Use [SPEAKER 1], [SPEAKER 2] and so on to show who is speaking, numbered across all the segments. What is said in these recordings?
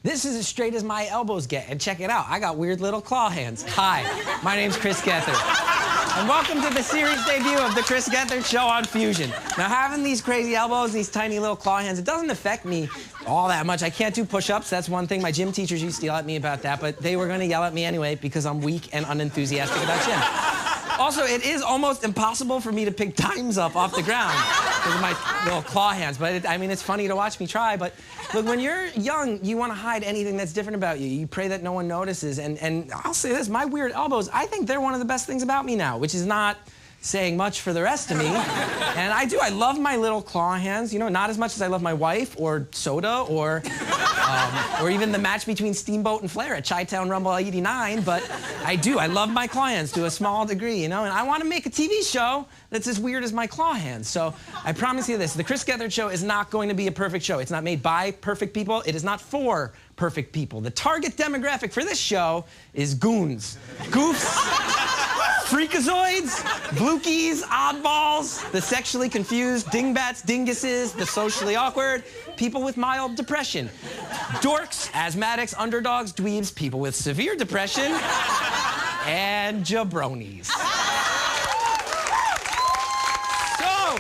[SPEAKER 1] This is as straight as my elbows get, and check it out. I got weird little claw hands. Hi, my name's Chris Gethard. And welcome to the series debut of the Chris Gethard Show on Fusion. Now, having these crazy elbows, these tiny little claw hands, it doesn't affect me all that much. I can't do push-ups, that's one thing. My gym teachers used to yell at me about that, but they were gonna yell at me anyway because I'm weak and unenthusiastic about gym. Also, it is almost impossible for me to pick dimes up off the ground because of my little claw hands. But I mean, it's funny to watch me try. But look, when you're young, you want to hide anything that's different about you. You pray that no one notices. And I'll say this, my weird elbows, I think they're one of the best things about me now, which is not saying much for the rest of me. And I love my little claw hands, you know, not as much as I love my wife or soda or even the match between Steamboat and Flair at Chi-Town Rumble 89, but I love my claw hands to a small degree, you know, and I want to make a TV show that's as weird as my claw hands. So I promise you this, the Chris Gethard Show is not going to be a perfect show. It's not made by perfect people. It is not for perfect people. The target demographic for this show is goons, goofs, freakazoids, blookies, oddballs, the sexually confused, dingbats, dinguses, the socially awkward, people with mild depression, dorks, asthmatics, underdogs, dweebs, people with severe depression, and jabronis. So,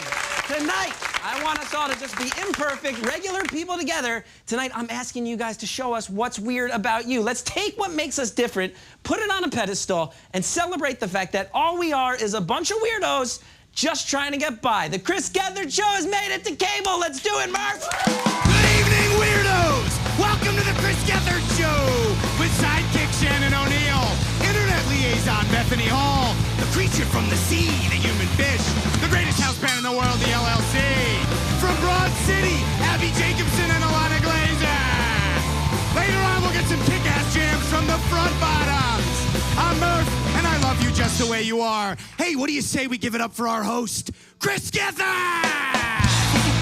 [SPEAKER 1] tonight, I want us all to just be imperfect, regular people together. Tonight, I'm asking you guys to show us what's weird about you. Let's take what makes us different, put it on a pedestal, and celebrate the fact that all we are is a bunch of weirdos just trying to get by. The Chris Gethard Show has made it to cable. Let's do it, Murph!
[SPEAKER 2] Good evening, weirdos! Welcome to the Chris Gethard Show with sidekick Shannon O'Neill, internet liaison Bethany Hall, the creature from the sea, the human fish, the greatest house band in the world, the LLC. From Broad City, Abbi Jacobson and Ilana Glazer. Later on, we'll get some kick-ass jams from the Front Bottoms. I'm Murph, and I love you just the way you are. Hey, what do you say we give it up for our host, Chris Gethard?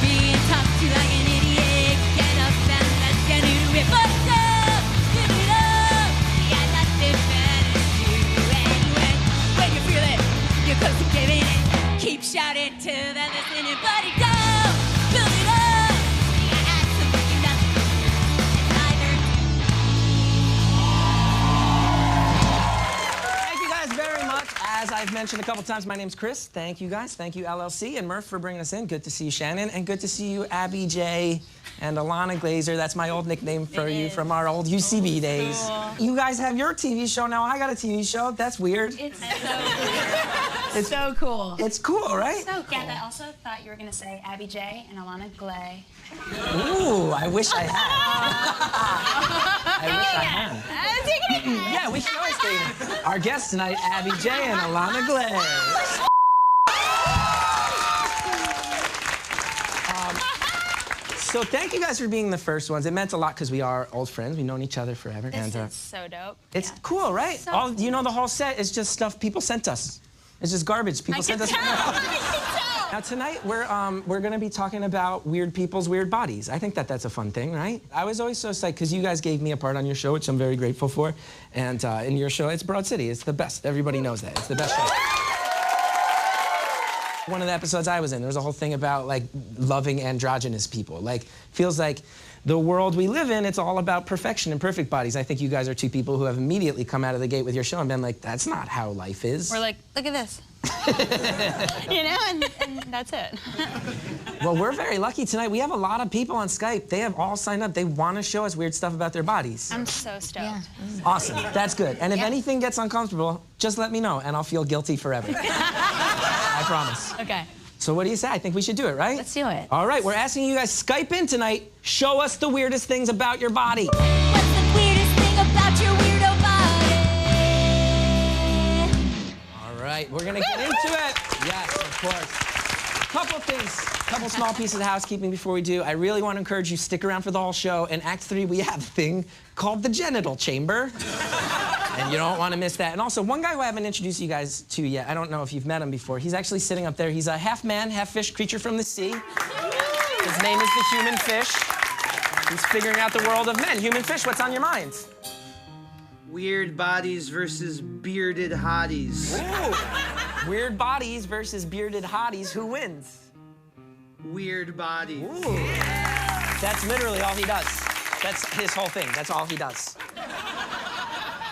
[SPEAKER 3] Being talked to like an idiot, get up and let's get into it. What's up? Give it up. You got nothing better to do anyway. When you feel it, you're close to giving it. Keep shouting to the listening, buddy, go. Build it up. You got something nothing either.
[SPEAKER 1] Thank you guys very much. As I've mentioned a couple times, my name's Chris. Thank you guys. Thank you, LLC, and Murph for bringing us in. Good to see you, Shannon, and good to see you, Abbi J and Ilana Glazer. That's my old nickname for you from our old UCB days.
[SPEAKER 3] Cool.
[SPEAKER 1] You guys have your TV show now. I got a TV show. That's weird.
[SPEAKER 3] It's so weird. It's so cool.
[SPEAKER 1] It's cool, right?
[SPEAKER 3] So cool. Yeah, I also thought you were going to say Abbi J and Ilana Glazer.
[SPEAKER 1] Ooh, I wish I had. I wish I had. Yeah, we should always say our guests tonight, Abbi J and Ilana Glazer. So thank you guys for being the first ones. It meant a lot because we are old friends. We've known each other forever.
[SPEAKER 3] This is so dope.
[SPEAKER 1] It's cool, right?
[SPEAKER 3] So
[SPEAKER 1] You know, the whole set is just stuff people sent us. It's just garbage people sent us. Now tonight we're gonna be talking about weird people's weird bodies. I think that's a fun thing, right? I was always so psyched because you guys gave me a part on your show, which I'm very grateful for. And in your show, it's Broad City. It's the best. Everybody knows that. It's the best show. One of the episodes I was in, there was a whole thing about like loving androgynous people. Like, feels like the world we live in, it's all about perfection and perfect bodies. I think you guys are two people who have immediately come out of the gate with your show and been like, that's not how life is.
[SPEAKER 3] We're like, look at this. You know, and that's it.
[SPEAKER 1] Well, we're very lucky tonight. We have a lot of people on Skype. They have all signed up. They want to show us weird stuff about their bodies.
[SPEAKER 3] I'm so stoked. Yeah.
[SPEAKER 1] Awesome. That's good. And if anything gets uncomfortable, just let me know, and I'll feel guilty forever. I promise.
[SPEAKER 3] Okay.
[SPEAKER 1] So what do you say? I think we should do it, right?
[SPEAKER 3] Let's do it.
[SPEAKER 1] All right, we're asking you guys, Skype in tonight. Show us the weirdest things about your body.
[SPEAKER 3] What's the weirdest thing about your weirdo body?
[SPEAKER 1] All right, we're gonna get into it. Yes, of course. Couple things, couple small pieces of housekeeping before we do. I really want to encourage you, stick around for the whole show. In Act 3, we have a thing called the genital chamber. And you don't want to miss that. And also, one guy who I haven't introduced you guys to yet, I don't know if you've met him before, he's actually sitting up there. He's a half man, half fish creature from the sea. His name is the human fish. He's figuring out the world of men. Human fish, what's on your mind?
[SPEAKER 4] Weird bodies versus bearded hotties.
[SPEAKER 1] Ooh. Weird bodies versus bearded hotties. Who wins?
[SPEAKER 4] Weird bodies.
[SPEAKER 1] Ooh. That's literally all he does. That's his whole thing. That's all he does.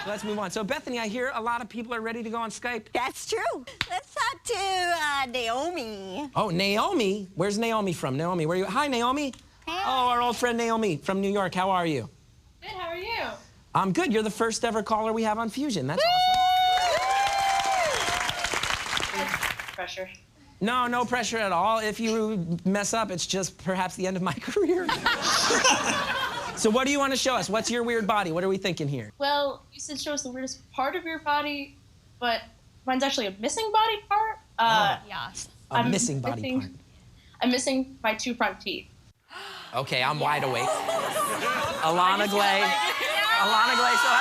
[SPEAKER 1] Let's move on. So, Bethany, I hear a lot of people are ready to go on Skype.
[SPEAKER 5] That's true. Let's talk to Naomi.
[SPEAKER 1] Oh, Naomi? Where's Naomi from? Naomi, where are you? Hi, Naomi.
[SPEAKER 5] Hey.
[SPEAKER 1] Oh, our old friend Naomi from New York. How are you?
[SPEAKER 6] Good, how are you?
[SPEAKER 1] I'm good. You're the first ever caller we have on Fusion. That's awesome.
[SPEAKER 6] Pressure.
[SPEAKER 1] No, no pressure at all. If you mess up, it's just perhaps the end of my career. So what do you want to show us? What's your weird body? What are we thinking here?
[SPEAKER 6] Well, you said show us the weirdest part of your body, but mine's actually a missing body part.
[SPEAKER 5] Yes.
[SPEAKER 1] A missing body part.
[SPEAKER 6] I'm missing my 2 front teeth.
[SPEAKER 1] Okay, I'm wide awake. Ilana Glazer. Ilana Glazer.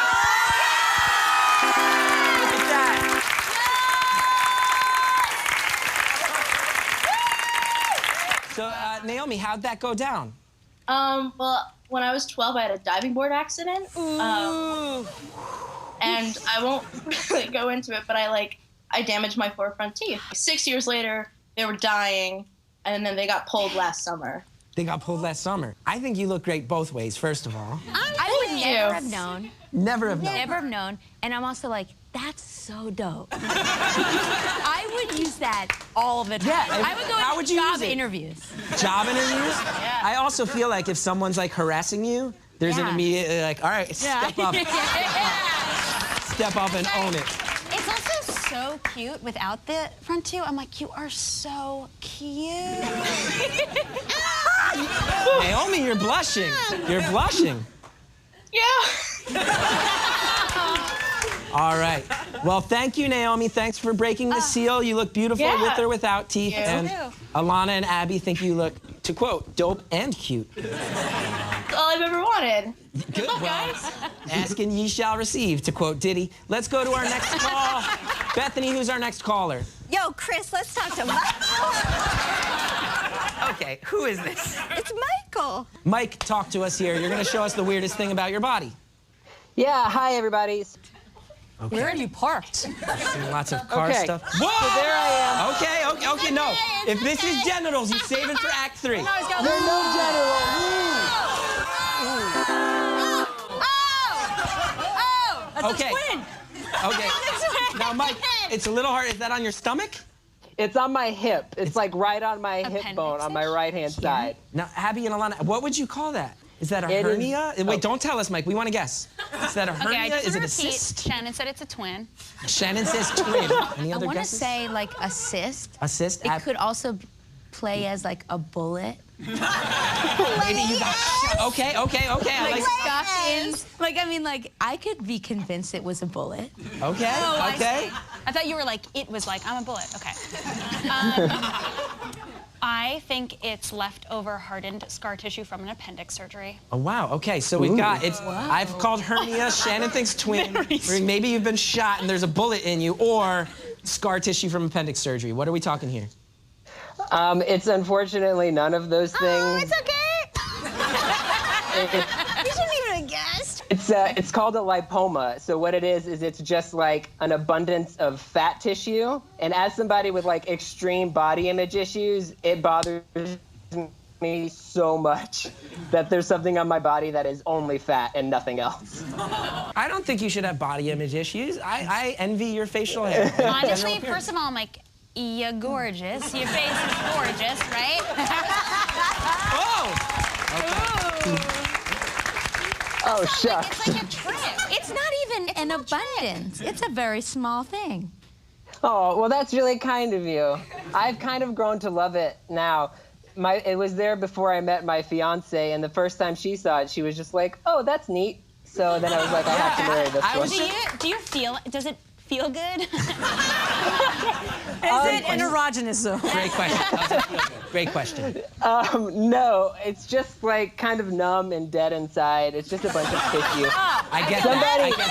[SPEAKER 1] Look at that. So, Naomi, how'd that go down?
[SPEAKER 6] Well, when I was 12, I had a diving board accident. And I won't really go into it, but I damaged my 4 front teeth. 6 years later, they were dying, and then they got pulled last summer.
[SPEAKER 1] They got pulled last summer. I think you look great both ways, first of all.
[SPEAKER 5] I would never have known.
[SPEAKER 1] Never have known.
[SPEAKER 5] Never have known. And I'm also like, that's so dope. I would use that all the time.
[SPEAKER 1] Yeah,
[SPEAKER 5] I would go
[SPEAKER 1] how
[SPEAKER 5] into
[SPEAKER 1] would you
[SPEAKER 5] job
[SPEAKER 1] use it?
[SPEAKER 5] interviews.
[SPEAKER 1] Job interviews?
[SPEAKER 6] Yeah.
[SPEAKER 1] I also feel like if someone's like harassing you, there's an
[SPEAKER 5] Yeah.
[SPEAKER 1] immediate like, all right, step up. Step up and own it.
[SPEAKER 5] It's also so cute without the front two. I'm like, you are so cute.
[SPEAKER 1] Naomi, you're blushing. You're blushing.
[SPEAKER 6] Yeah.
[SPEAKER 1] All right. Well, thank you, Naomi. Thanks for breaking the seal. You look beautiful
[SPEAKER 6] Yeah.
[SPEAKER 1] with or without teeth.
[SPEAKER 6] Thank
[SPEAKER 1] And
[SPEAKER 6] you.
[SPEAKER 1] Ilana and Abbi think you look, to quote, dope and cute.
[SPEAKER 6] That's all I've ever wanted.
[SPEAKER 1] Good. Well, asking ye shall receive, to quote Diddy. Let's go to our next call. Bethany, who's our next caller?
[SPEAKER 5] Yo, Chris, let's talk to Michael.
[SPEAKER 1] Okay, who is this?
[SPEAKER 5] It's Michael.
[SPEAKER 1] Mike, talk to us here. You're going to show us the weirdest thing about your body.
[SPEAKER 7] Yeah, hi everybody.
[SPEAKER 1] Okay.
[SPEAKER 5] Where are you parked?
[SPEAKER 1] Seeing lots of car
[SPEAKER 7] Okay.
[SPEAKER 1] stuff.
[SPEAKER 7] So there I am.
[SPEAKER 1] Okay, no. If this is genitals, you save it for Act 3.
[SPEAKER 7] They're no general.
[SPEAKER 5] That's
[SPEAKER 1] Okay.
[SPEAKER 5] a twin.
[SPEAKER 1] Okay. Now, Mike, it's a little hard. Is that on your stomach?
[SPEAKER 7] It's on my hip. It's like right on my hip bone on my right-hand side.
[SPEAKER 1] Now, Abbi and Ilana, what would you call that? Is that a
[SPEAKER 7] It is-
[SPEAKER 1] hernia? Wait, don't tell us, Mike. We want to guess. Is that a hernia?
[SPEAKER 8] Okay, I just
[SPEAKER 1] is it
[SPEAKER 8] want
[SPEAKER 1] a
[SPEAKER 8] to repeat.
[SPEAKER 1] cyst?
[SPEAKER 8] Shannon said it's a twin.
[SPEAKER 1] Shannon says twin. Any
[SPEAKER 5] I
[SPEAKER 1] other
[SPEAKER 5] want to
[SPEAKER 1] guesses?
[SPEAKER 5] say like a cyst.
[SPEAKER 1] A cyst?
[SPEAKER 5] It could also play as like a bullet.
[SPEAKER 1] Maybe you got shot. Okay. I like
[SPEAKER 5] Stuck in. Like, I mean, like, I could be convinced it was a bullet.
[SPEAKER 1] Okay. Okay.
[SPEAKER 8] I thought you were like, it was like, I'm a bullet. Okay. I think it's leftover hardened scar tissue from an appendix surgery.
[SPEAKER 1] Oh, wow. Okay, so we've got, I've called hernia, Shannon thinks twin, or maybe you've been shot and there's a bullet in you, or scar tissue from appendix surgery. What are we talking here?
[SPEAKER 7] It's unfortunately none of those things.
[SPEAKER 5] It's okay. You shouldn't even have guessed.
[SPEAKER 7] It's called a lipoma. So what it is it's just like an abundance of fat tissue. And as somebody with like extreme body image issues, it bothers me so much that there's something on my body that is only fat and nothing else.
[SPEAKER 1] I don't think you should have body image issues. I envy your facial hair.
[SPEAKER 8] Honestly, first of all, I'm like, you're gorgeous. Your face is gorgeous, right?
[SPEAKER 1] Oh!
[SPEAKER 7] Oh, shucks.
[SPEAKER 8] It's like a trick.
[SPEAKER 5] It's not even an abundance. It's a very small thing.
[SPEAKER 7] Oh, well, that's really kind of you. I've kind of grown to love it now. It was there before I met my fiance, and the first time she saw it, she was just like, oh, that's neat. So then I was like, I have to marry this one.
[SPEAKER 8] Do you feel, does it feel good?
[SPEAKER 5] Is it an erogenous zone?
[SPEAKER 1] Great question. Great question.
[SPEAKER 7] No, it's just like kind of numb and dead inside. It's just a bunch of tissue.
[SPEAKER 1] I get that. I get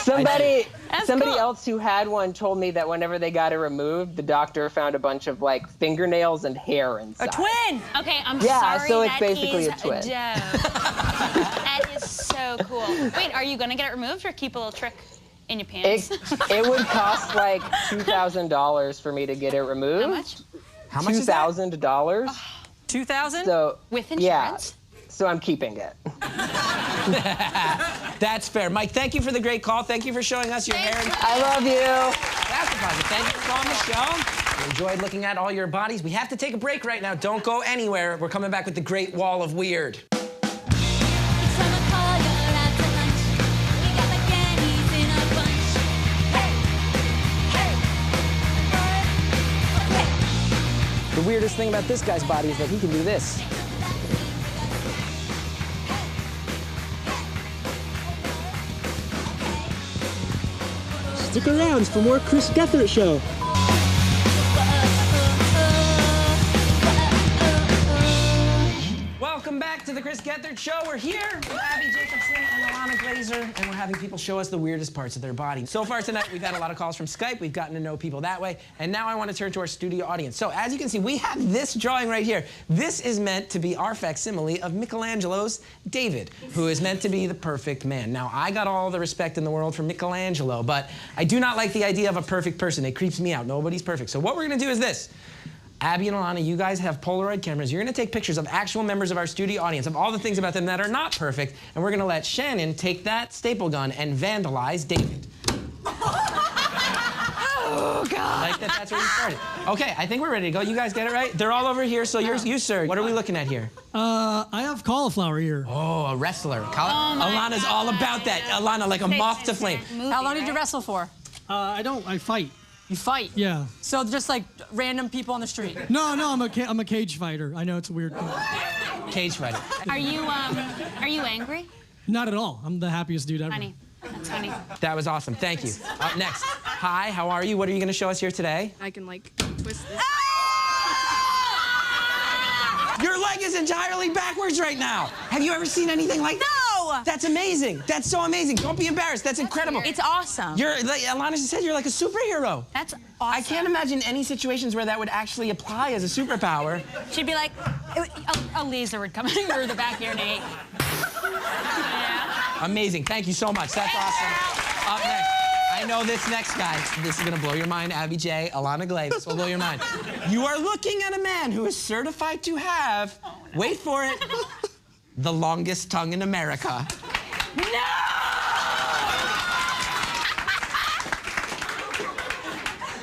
[SPEAKER 1] that.
[SPEAKER 7] Somebody else who had one told me that whenever they got it removed, the doctor found a bunch of like fingernails and hair inside.
[SPEAKER 5] A twin.
[SPEAKER 8] Okay, I'm
[SPEAKER 7] Yeah,
[SPEAKER 8] sorry.
[SPEAKER 7] so it's
[SPEAKER 8] that
[SPEAKER 7] basically
[SPEAKER 8] is
[SPEAKER 7] a twin.
[SPEAKER 8] dope. That is so cool. Wait, are you gonna get it removed or keep a little trick in your pants?
[SPEAKER 7] It would cost like $2,000 for me to get it removed.
[SPEAKER 8] How much?
[SPEAKER 1] How much is that?
[SPEAKER 7] $2,000.
[SPEAKER 9] $2,000?
[SPEAKER 7] So
[SPEAKER 8] With
[SPEAKER 7] yeah,
[SPEAKER 8] insurance?
[SPEAKER 7] so I'm keeping it.
[SPEAKER 1] That's fair. Mike, thank you for the great call. Thank you for showing us your hair.
[SPEAKER 7] I love you.
[SPEAKER 1] That's a pleasure. Thank you for calling the show. We enjoyed looking at all your bodies. We have to take a break right now. Don't go anywhere. We're coming back with the Great Wall of Weird. The weirdest thing about this guy's body is that he can do this.
[SPEAKER 10] Stick around for more Chris Gethard Show.
[SPEAKER 1] Welcome back to the Chris Gethard Show. We're here with Abbi Jacobson and Ilana Glazer, and we're having people show us the weirdest parts of their body. So far tonight, we've had a lot of calls from Skype. We've gotten to know people that way, and now I want to turn to our studio audience. So as you can see, we have this drawing right here. This is meant to be our facsimile of Michelangelo's David, who is meant to be the perfect man. Now, I got all the respect in the world for Michelangelo, but I do not like the idea of a perfect person. It creeps me out. Nobody's perfect. So what we're going to do is this. Abbi and Ilana, you guys have Polaroid cameras. You're going to take pictures of actual members of our studio audience, of all the things about them that are not perfect, and we're going to let Shannon take that staple gun and vandalize David.
[SPEAKER 9] Oh, God.
[SPEAKER 1] I like that that's where you started. Okay, I think we're ready to go. You guys get it right? They're all over here, so you, sir. What are we looking at here?
[SPEAKER 10] I have cauliflower here.
[SPEAKER 1] Oh, a wrestler. Ilana's all about that. Ilana, like a moth to flame.
[SPEAKER 9] How long did you wrestle for?
[SPEAKER 10] I fight.
[SPEAKER 9] You fight?
[SPEAKER 10] Yeah.
[SPEAKER 9] So just like random people on the street?
[SPEAKER 10] No, I'm a cage fighter. I know it's a weird thing.
[SPEAKER 1] Cage fighter.
[SPEAKER 8] Are you angry?
[SPEAKER 10] Not at all. I'm the happiest dude ever.
[SPEAKER 8] Funny. That's funny.
[SPEAKER 1] That was awesome. Thank you. Up next. Hi, how are you? What are you going to show us here today?
[SPEAKER 11] I can, like, twist this.
[SPEAKER 1] Your leg is entirely backwards right now. Have you ever seen anything like that?
[SPEAKER 5] No!
[SPEAKER 1] That's amazing. That's so amazing. Don't be embarrassed. That's incredible.
[SPEAKER 5] It's awesome.
[SPEAKER 1] You're, like Ilana just said, you're like a superhero.
[SPEAKER 8] That's awesome.
[SPEAKER 1] I can't imagine any situations where that would actually apply as a superpower.
[SPEAKER 8] She'd be like, a laser would come through the back of your knee. Yeah.
[SPEAKER 1] Amazing. Thank you so much. That's awesome. Up next. I know this next guy. This is going to blow your mind, Abbi J. Ilana Glazer. This will blow your mind. You are looking at a man who is certified to have, wait for it, the longest tongue in America. No!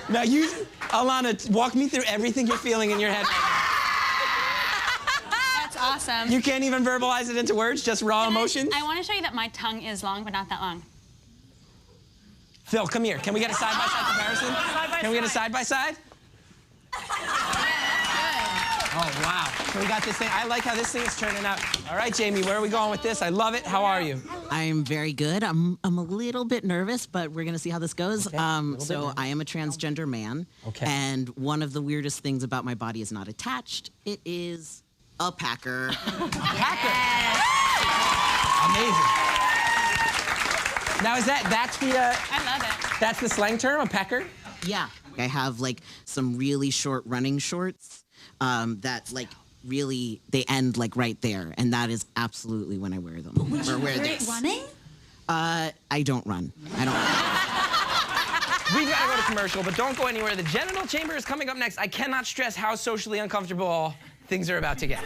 [SPEAKER 1] Now you, Ilana, walk me through everything you're feeling in your head.
[SPEAKER 8] That's awesome.
[SPEAKER 1] You can't even verbalize it into words, just raw emotions?
[SPEAKER 8] I want to show you that my tongue is long, but not that long.
[SPEAKER 1] Phil, come here. Can we get a side-by-side comparison? Can we get a side-by-side? Oh, wow. So we got this thing. I like how this thing is turning out. All right, Jamie, where are we going with this? I love it. How are you?
[SPEAKER 12] I'm very good. I'm a little bit nervous, but we're going to see how this goes.
[SPEAKER 1] Okay,
[SPEAKER 12] so I am a transgender man.
[SPEAKER 1] Okay.
[SPEAKER 12] And one of the weirdest things about my body is not attached. It is a packer.
[SPEAKER 1] Packer. Amazing. Now, that's the...
[SPEAKER 8] I love it.
[SPEAKER 1] That's the slang term, a pecker?
[SPEAKER 12] Yeah. I have, like, some really short running shorts that, like, really, they end, like, right there. And that is absolutely when I wear them. Or wear this.
[SPEAKER 5] Running?
[SPEAKER 12] I don't run. I don't.
[SPEAKER 1] We've got to go to commercial, but don't go anywhere. The genital chamber is coming up next. I cannot stress how socially uncomfortable things are about to get.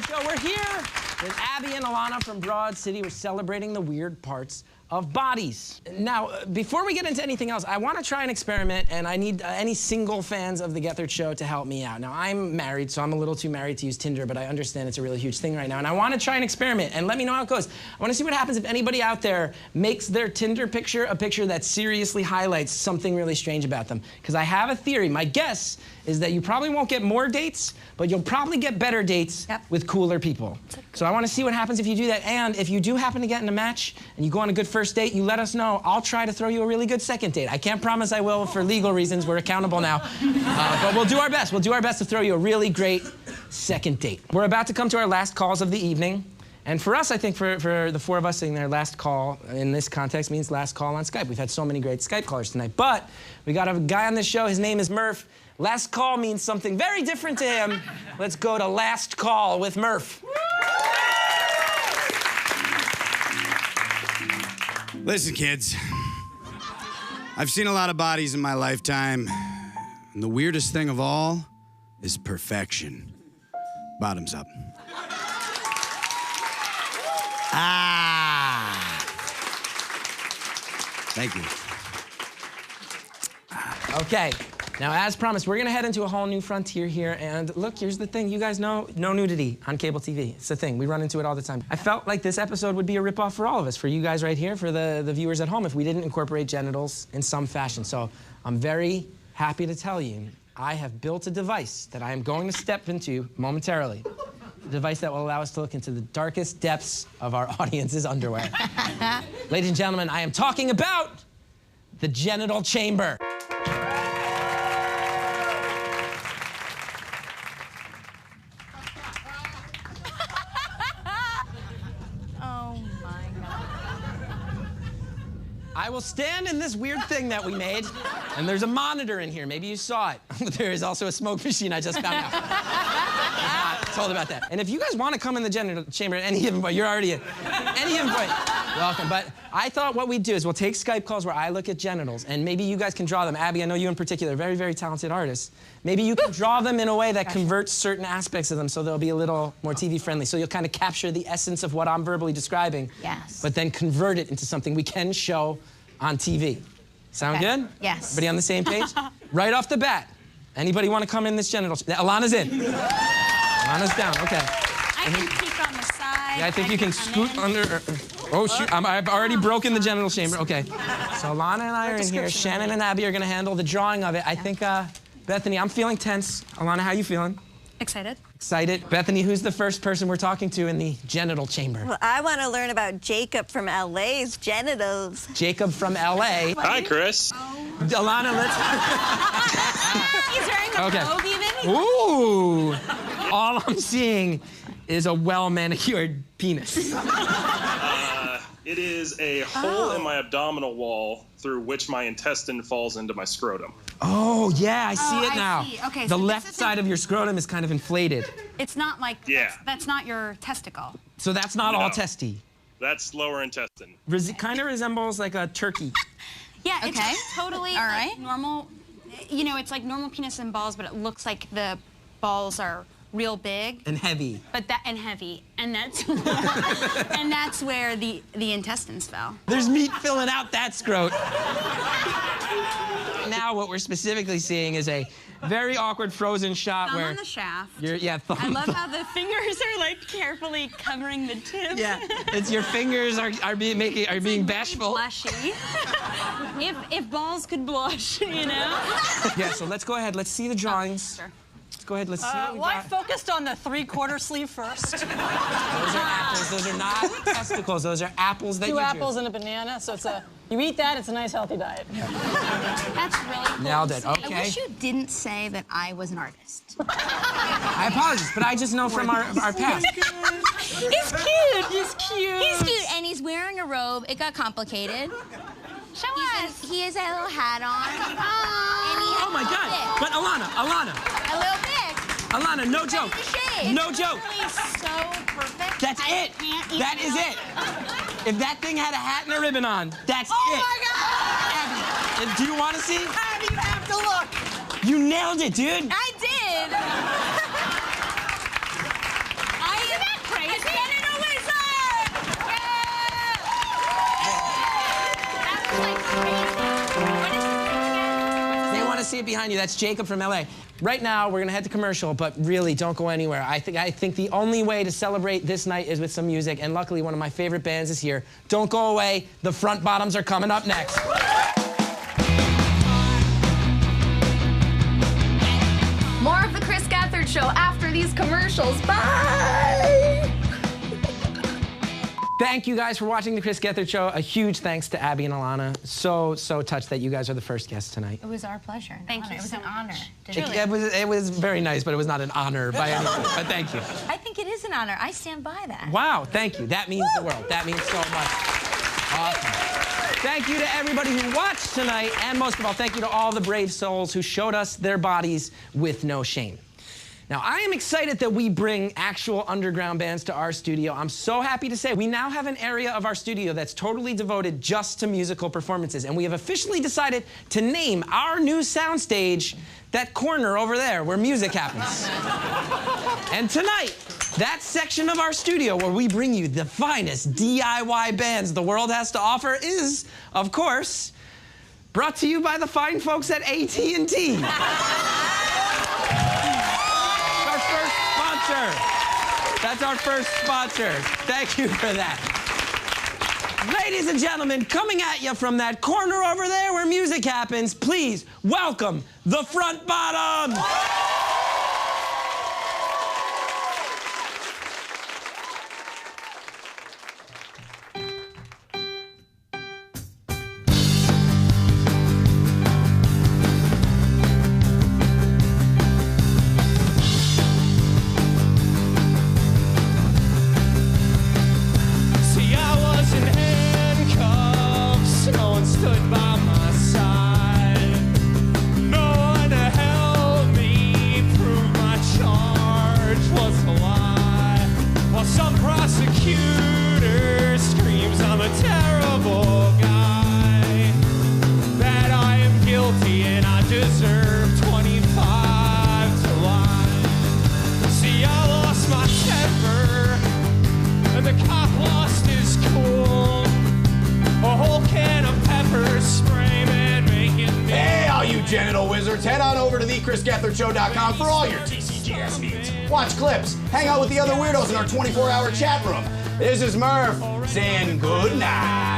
[SPEAKER 1] Show. We're here with Abbi and Ilana from Broad City. We're celebrating the weird parts of bodies. Now, before we get into anything else, I want to try an experiment, and I need any single fans of the Gethard Show to help me out. Now, I'm married, so I'm a little too married to use Tinder, but I understand it's a really huge thing right now, and I want to try an experiment, and let me know how it goes. I want to see what happens if anybody out there makes their Tinder picture a picture that seriously highlights something really strange about them. Because I have a theory. My guess is that you probably won't get more dates, but you'll probably get better dates with cooler people. So I want to see what happens if you do that, and if you do happen to get in a match, and you go on a good first date, you let us know. I'll try to throw you a really good second date. I can't promise I will for legal reasons. We're accountable now. But we'll do our best. We'll do our best to throw you a really great second date. We're about to come to our last calls of the evening. And for us, I think for the four of us sitting there, last call in this context means last call on Skype. We've had so many great Skype callers tonight. But we got a guy on this show. His name is Murph. Last call means something very different to him. Let's go to last call with Murph.
[SPEAKER 2] Listen, kids. I've seen a lot of bodies in my lifetime, and the weirdest thing of all is perfection. Bottoms up. Ah. Thank you.
[SPEAKER 1] Okay, now as promised, we're gonna head into a whole new frontier here, and look, here's the thing. You guys know, no nudity on cable TV. It's a thing, we run into it all the time. I felt like this episode would be a ripoff for all of us, for you guys right here, for the viewers at home, if we didn't incorporate genitals in some fashion. So I'm very happy to tell you, I have built a device that I am going to step into momentarily. A device that will allow us to look into the darkest depths of our audience's underwear. Ladies and gentlemen, I am talking about the genital chamber. I will stand in this weird thing that we made, and there's a monitor in here. Maybe you saw it. There is also a smoke machine I just found out. I was not told about that. And if you guys want to come in the genital chamber at any given point, you're already at any given point, welcome. But I thought what we'd do is we'll take Skype calls where I look at genitals, and maybe you guys can draw them. Abby, I know you in particular, very, very talented artist. Maybe you can draw them in a way that converts certain aspects of them so they'll be a little more TV friendly. So you'll kind of capture the essence of what I'm verbally describing,
[SPEAKER 5] Yes.
[SPEAKER 1] but then convert it into something we can show on TV. Sound
[SPEAKER 5] Okay.
[SPEAKER 1] good?
[SPEAKER 5] Yes.
[SPEAKER 1] Everybody on the same page? Right off the bat, anybody want to come in this genital? Ilana's in. Ilana's down, okay.
[SPEAKER 8] I can peek on the side.
[SPEAKER 1] Yeah, I think you can scoot under. Oh, shoot, I've already broken the genital chamber. Okay. So Ilana and I are in here. Shannon and Abby are going to handle the drawing of it. I think, Bethany, I'm feeling tense. Ilana, how you feeling?
[SPEAKER 8] Excited.
[SPEAKER 1] Excited. Bethany, who's the first person we're talking to in the genital chamber?
[SPEAKER 11] Well, I want to learn about Jacob from LA's genitals.
[SPEAKER 1] Jacob from LA.
[SPEAKER 13] Hi, Chris.
[SPEAKER 1] Ilana, let's...
[SPEAKER 8] He's wearing a robe even.
[SPEAKER 1] Ooh! All I'm seeing is a well-manicured penis.
[SPEAKER 13] It is a hole in my abdominal wall through which my intestine falls into my scrotum.
[SPEAKER 1] Oh, yeah, I see it now.
[SPEAKER 8] see. Okay,
[SPEAKER 1] the
[SPEAKER 8] so this
[SPEAKER 1] left side of your scrotum is kind of inflated.
[SPEAKER 8] It's not like,
[SPEAKER 13] Yeah.
[SPEAKER 8] that's not your testicle.
[SPEAKER 1] So that's not all
[SPEAKER 13] No.
[SPEAKER 1] testy.
[SPEAKER 13] That's lower intestine.
[SPEAKER 1] Kind of resembles like a turkey.
[SPEAKER 8] Yeah,
[SPEAKER 5] Okay.
[SPEAKER 8] it's totally
[SPEAKER 5] All
[SPEAKER 8] like
[SPEAKER 5] right.
[SPEAKER 8] normal. You know, it's like normal penis and balls, but it looks like the balls are real big.
[SPEAKER 1] And heavy.
[SPEAKER 8] But and heavy, and that's and that's where the intestines fell.
[SPEAKER 1] There's meat filling out that scrot. Now what we're specifically seeing is a very awkward frozen shot
[SPEAKER 8] Thumb
[SPEAKER 1] where
[SPEAKER 8] on the shaft.
[SPEAKER 1] thumb.
[SPEAKER 8] I love how the fingers are like carefully covering the tip.
[SPEAKER 1] Yeah, it's your fingers are being bashful.
[SPEAKER 8] Blushy. if balls could blush, you know.
[SPEAKER 1] Yeah, so let's go ahead. Let's see the drawings.
[SPEAKER 8] Sure.
[SPEAKER 1] Let's go ahead. Let's see what we
[SPEAKER 9] Well, I
[SPEAKER 1] got.
[SPEAKER 9] focused on the three-quarter sleeve first.
[SPEAKER 1] Those are apples. Those are not testicles. Those are apples that you
[SPEAKER 9] Two
[SPEAKER 1] drew.
[SPEAKER 9] apples and a banana, so you eat that, it's a nice healthy diet.
[SPEAKER 8] That's really cool.
[SPEAKER 1] Nailed it.
[SPEAKER 5] I
[SPEAKER 1] Okay.
[SPEAKER 5] wish you didn't say that I was an artist.
[SPEAKER 1] I apologize, but I just know from our past.
[SPEAKER 5] He's cute.
[SPEAKER 8] He's cute.
[SPEAKER 5] He's cute, and he's wearing a robe. It got complicated.
[SPEAKER 8] Show us.
[SPEAKER 5] He has a little hat on.
[SPEAKER 1] Oh my God! But Ilana,
[SPEAKER 5] A little bit.
[SPEAKER 1] Ilana, no joke.
[SPEAKER 5] shade.
[SPEAKER 1] No joke.
[SPEAKER 5] It's so perfect.
[SPEAKER 1] That's it. That is it. If that thing had a hat and a ribbon on, that's it.
[SPEAKER 9] Oh my God!
[SPEAKER 1] Abby, do you want to see?
[SPEAKER 9] Abby, you have to look!
[SPEAKER 1] You nailed it, dude.
[SPEAKER 5] I did.
[SPEAKER 8] Isn't that crazy?
[SPEAKER 5] It's getting a wizard.
[SPEAKER 8] That was like crazy. What is
[SPEAKER 1] They want to see it behind you. That's Jacob from LA. Right now, we're gonna head to commercial, but really, don't go anywhere. I think the only way to celebrate this night is with some music, and luckily, one of my favorite bands is here. Don't go away. The Front Bottoms are coming up next.
[SPEAKER 14] More of the Chris Gethard Show after these commercials. Bye!
[SPEAKER 1] Thank you guys for watching the Chris Gethard Show. A huge thanks to Abby and Ilana. So touched that you guys are the first guests tonight.
[SPEAKER 5] It was our pleasure.
[SPEAKER 8] Thank you
[SPEAKER 5] It was
[SPEAKER 8] so
[SPEAKER 5] an honor.
[SPEAKER 1] It was very nice, but it was not an honor by any means. But thank you.
[SPEAKER 5] I think it is an honor. I stand by that.
[SPEAKER 1] Wow, thank you. That means the world. That means so much. Awesome. Thank you to everybody who watched tonight, and most of all, thank you to all the brave souls who showed us their bodies with no shame. Now, I am excited that we bring actual underground bands to our studio. I'm so happy to say we now have an area of our studio that's totally devoted just to musical performances, and we have officially decided to name our new soundstage that corner over there where music happens. And tonight, that section of our studio where we bring you the finest DIY bands the world has to offer is, of course, brought to you by the fine folks at AT&T. That's our first sponsor. Thank you for that. Ladies and gentlemen, coming at you from that corner over there where music happens, please welcome the Front Bottoms.
[SPEAKER 15] Genital wizards, head on over to thechrisgethardshow.com for all your TCGS needs. Watch clips, hang out with the other weirdos in our 24-hour chat room. This is Murph saying good night.